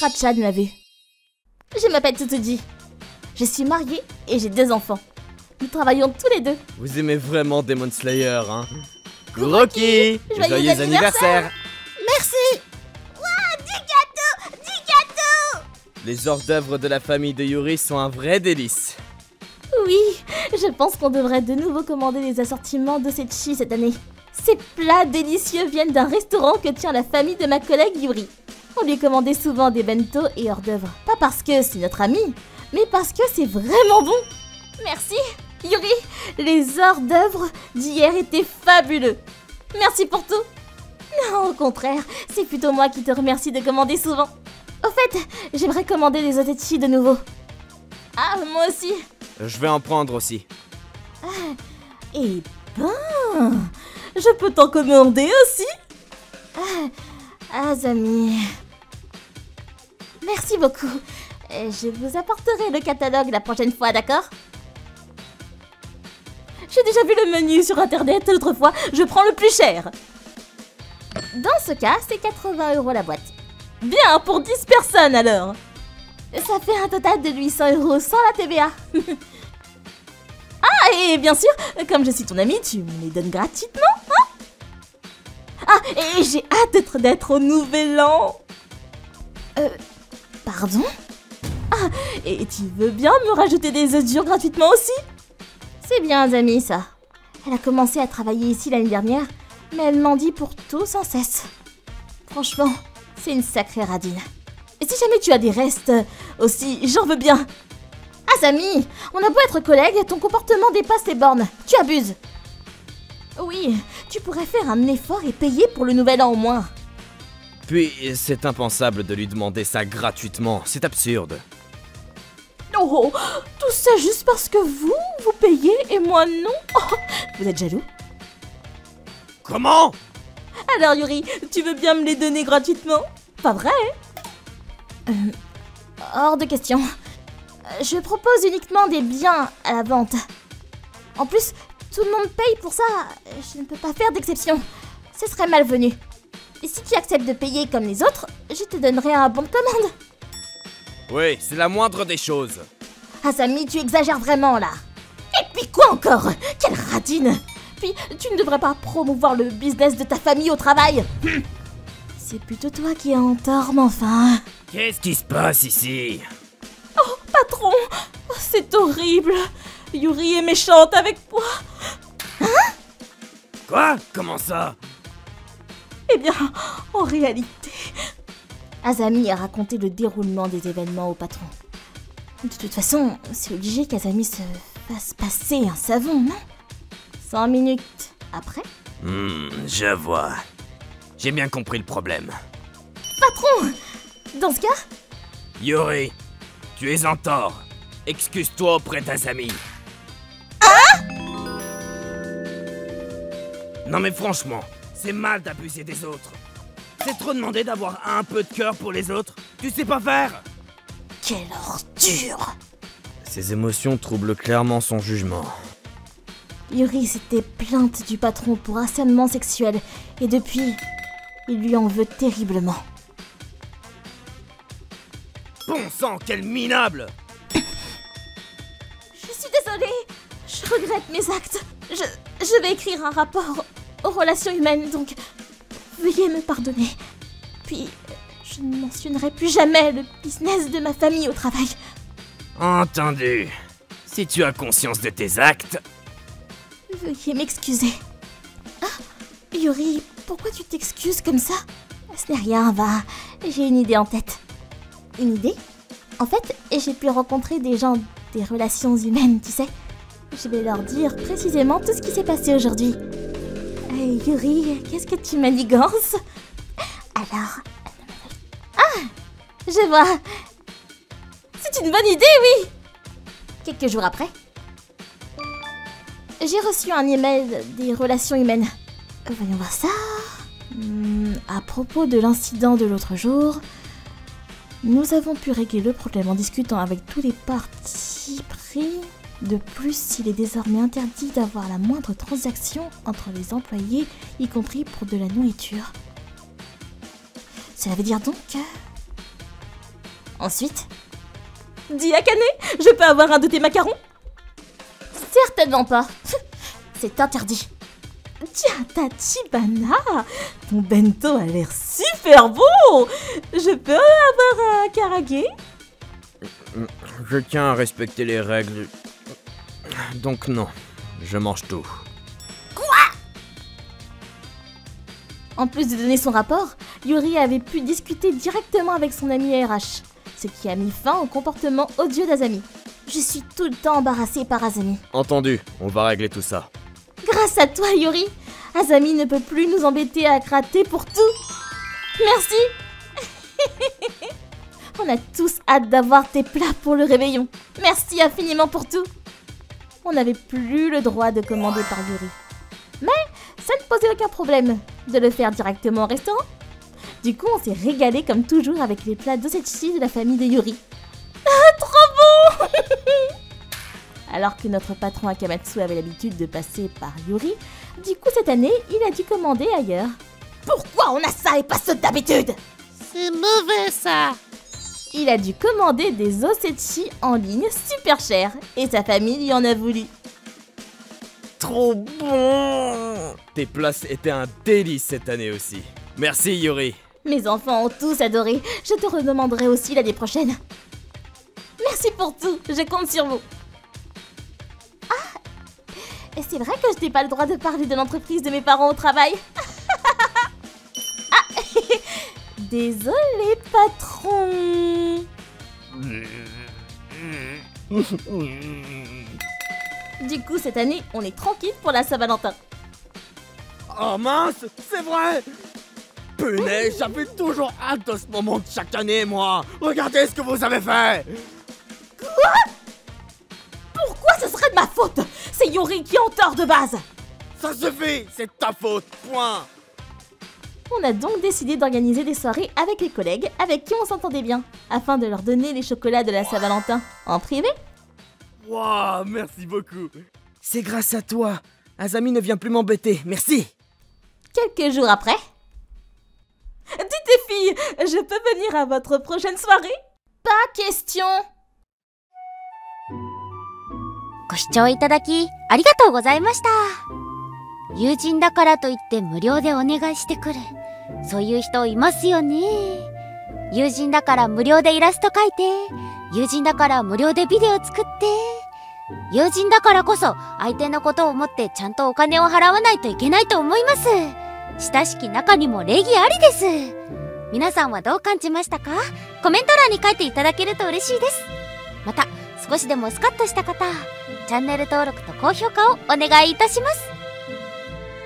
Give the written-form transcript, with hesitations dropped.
Stracha de ma vue. Je m'appelle Tsutsuji. Je suis mariée et j'ai 2 enfants. Nous travaillons tous les deux. Vous aimez vraiment Demon Slayer, hein? Kuroki! Joyeux anniversaire! Merci! Wow, du gâteau! Les hors d'œuvre de la famille de Yuri sont un vrai délice. Oui, je pense qu'on devrait de nouveau commander les assortiments de Setchi cette année. Ces plats délicieux viennent d'un restaurant que tient la famille de ma collègue Yuri. On lui commandait souvent des bento et hors d'œuvre. Pas parce que c'est notre ami, mais parce que c'est vraiment bon. Merci, Yuri. Les hors d'œuvre d'hier étaient fabuleux. Merci pour tout. Non, au contraire, c'est plutôt moi qui te remercie de commander souvent. Au fait, j'aimerais commander des otechi de nouveau. Ah, moi aussi. Je vais en prendre aussi. Eh ben, je peux t'en commander aussi. Azami. Merci beaucoup. Je vous apporterai le catalogue la prochaine fois, d'accord? J'ai déjà vu le menu sur internet l'autre fois, je prends le plus cher. Dans ce cas, c'est 80 € la boîte. Bien, pour 10 personnes alors. Ça fait un total de 800 € sans la TVA. Ah, et bien sûr, comme je suis ton amie, tu me les donnes gratuitement, hein? Ah, et j'ai hâte d'être au nouvel an. Pardon? Ah, et tu veux bien me rajouter des œufs durs gratuitement aussi? C'est bien, Zami, ça. Elle a commencé à travailler ici l'année dernière, mais elle m'en dit pour tout sans cesse. Franchement, c'est une sacrée radine. Et si jamais tu as des restes aussi, j'en veux bien. Ah, Zami, on a beau être collègues, ton comportement dépasse les bornes. Tu abuses. Oui, tu pourrais faire un effort et payer pour le nouvel an au moins. Puis, c'est impensable de lui demander ça gratuitement, c'est absurde. Oh, tout ça juste parce que vous payez et moi non? Oh, vous êtes jaloux? Comment? Alors Yuri, tu veux bien me les donner gratuitement? Pas vrai? Hors de question. Je propose uniquement des biens à la vente. En plus, tout le monde paye pour ça. Je ne peux pas faire d'exception. Ce serait malvenu. Et si tu acceptes de payer comme les autres, je te donnerai un bon de commande. Oui, c'est la moindre des choses. Asami, tu exagères vraiment là. Et puis quoi encore? Quelle radine! Puis tu ne devrais pas promouvoir le business de ta famille au travail. C'est plutôt toi qui es en tort, mais enfin. Qu'est-ce qui se passe ici? Oh, patron! C'est horrible! Yuri est méchante avec moi. Hein? Quoi? Comment ça? Eh bien, en réalité, Azami a raconté le déroulement des événements au patron. De toute façon, c'est obligé qu'Azami se fasse passer un savon, non? 100 minutes après? Je vois. J'ai bien compris le problème. Patron! Dans ce cas? Yuri, tu es en tort. Excuse-toi auprès d'Azami. Non mais franchement, c'est mal d'abuser des autres. C'est trop demander d'avoir un peu de cœur pour les autres. Tu sais pas faire. Quelle ordure! Ses émotions troublent clairement son jugement. Yuri s'était plainte du patron pour harcèlement sexuel et depuis, il lui en veut terriblement. Bon sang, quel minable! Je suis désolée, je regrette mes actes. Je vais écrire un rapport aux relations humaines, donc veuillez me pardonner. Puis, je ne mentionnerai plus jamais le business de ma famille au travail. Entendu. Si tu as conscience de tes actes... Veuillez m'excuser. Ah, Yuri, pourquoi tu t'excuses comme ça? Ce n'est rien, va. J'ai une idée en tête. Une idée? En fait, j'ai pu rencontrer des gens des relations humaines, tu sais. Je vais leur dire précisément tout ce qui s'est passé aujourd'hui. Hey, Yuri, qu'est-ce que tu manigances? Alors... Ah, je vois. C'est une bonne idée, oui. Quelques jours après, j'ai reçu un email des relations humaines. Voyons voir ça. À propos de l'incident de l'autre jour, nous avons pu régler le problème en discutant avec tous les partis pris. De plus, il est désormais interdit d'avoir la moindre transaction entre les employés, y compris pour de la nourriture. Cela veut dire donc que... Ensuite, dis Akane, je peux avoir un de tes macarons? Certainement pas. C'est interdit. Tiens, Tachibana, ton bento a l'air super beau. Je peux avoir un karage? Je tiens à respecter les règles. Donc non, je mange tout. En plus de donner son rapport, Yuri avait pu discuter directement avec son ami RH, ce qui a mis fin au comportement odieux d'Azami. Je suis tout le temps embarrassée par Azami. Entendu, on va régler tout ça. Grâce à toi, Yuri, Azami ne peut plus nous embêter à gratter pour tout. Merci. On a tous hâte d'avoir tes plats pour le réveillon. Merci infiniment pour tout. On n'avait plus le droit de commander par Yuri. Mais ça ne posait aucun problème de le faire directement au restaurant. Du coup, on s'est régalé comme toujours avec les plats d'Osechi de la famille de Yuri. Ah, trop bon. Alors que notre patron Akamatsu avait l'habitude de passer par Yuri, du coup cette année, il a dû commander ailleurs. Pourquoi on a ça et pas ça d'habitude? C'est mauvais ça. Il a dû commander des Osechi en ligne super chers et sa famille lui en a voulu. Trop bon! Tes plats étaient un délice cette année aussi. Merci Yuri. Mes enfants ont tous adoré. Je te redemanderai aussi l'année prochaine. Merci pour tout. Je compte sur vous. Ah! Et c'est vrai que je n'ai pas le droit de parler de l'entreprise de mes parents au travail. Ah! Désolé, patron. Du coup, cette année, on est tranquille pour la Saint-Valentin. Oh mince, c'est vrai! Punaise, j'avais toujours hâte de ce moment de chaque année, moi! Regardez ce que vous avez fait! Quoi? Pourquoi ce serait de ma faute? C'est Yuri qui est en tort de base. Ça suffit, c'est de ta faute, point! On a donc décidé d'organiser des soirées avec les collègues avec qui on s'entendait bien, afin de leur donner les chocolats de la Saint-Valentin en privé. Waouh, merci beaucoup! C'est grâce à toi! Azami ne vient plus m'embêter, merci! Quelques jours après... Dites les filles, je peux venir à votre prochaine soirée? Pas question! ご視聴いただきありがとうございました。友人だからといって無料でお願いしてくる。そういう人いますよね。友人だから無料でイラスト描いて、友人だから無料でビデオ作って、友人だからこそ相手のことを思ってちゃんとお金を払わないといけないと思います。親しき中にも礼儀ありです。皆さんはどう感じましたか？コメント欄に書いていただけると嬉しいです。また少しでもスカッとした方、チャンネル登録と高評価をお願いいたします。